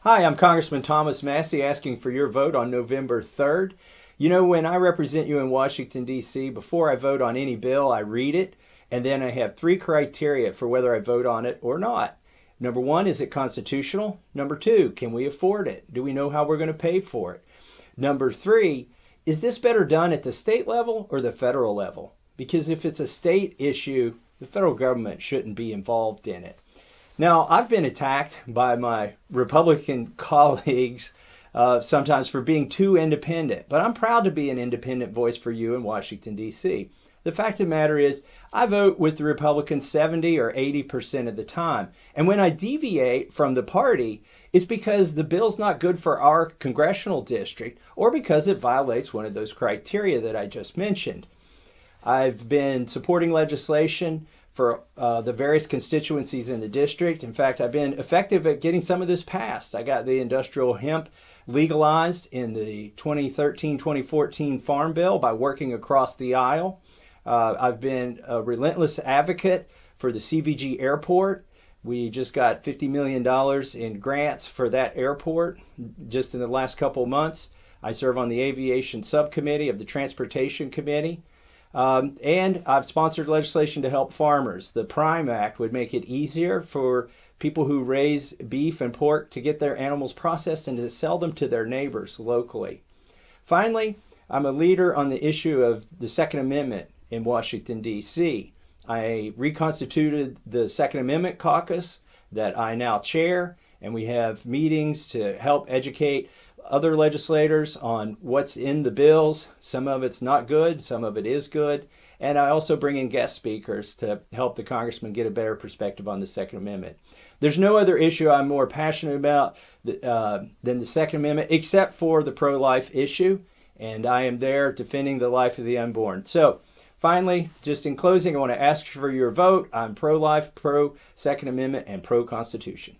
Hi, I'm Congressman Thomas Massie asking for your vote on November 3rd. You know, when I represent you in Washington, D.C., before I vote on any bill, I read it, and then I have three criteria for whether I vote on it or not. Number one, is it constitutional? Number two, can we afford it? Do we know how we're going to pay for it? Number three, is this better done at the state level or the federal level? Because if it's a state issue, the federal government shouldn't be involved in it. Now, I've been attacked by my Republican colleagues sometimes for being too independent, but I'm proud to be an independent voice for you in Washington, D.C. The fact of the matter is, I vote with the Republicans 70 or 80% of the time. And when I deviate from the party, it's because the bill's not good for our congressional district or because it violates one of those criteria that I just mentioned. I've been supporting legislation for the various constituencies in the district. In fact, I've been effective at getting some of this passed. I got the industrial hemp legalized in the 2013-2014 Farm Bill by working across the aisle. I've been a relentless advocate for the CVG airport. We just got $50 million in grants for that airport just in the last couple of months. I serve on the aviation subcommittee of the transportation committee. And I've sponsored legislation to help farmers. The Prime Act would make it easier for people who raise beef and pork to get their animals processed and to sell them to their neighbors locally. Finally, I'm a leader on the issue of the Second Amendment in Washington, D.C. I reconstituted the Second Amendment caucus that I now chair, and we have meetings to help educate other legislators on what's in the bills. Some of it's not good, some of it is good. And I also bring in guest speakers to help the congressman get a better perspective on the Second Amendment. There's no other issue I'm more passionate about than the Second Amendment, except for the pro-life issue. And I am there defending the life of the unborn. So finally, just in closing, I want to ask for your vote. I'm pro-life, pro-Second Amendment, and pro-Constitution.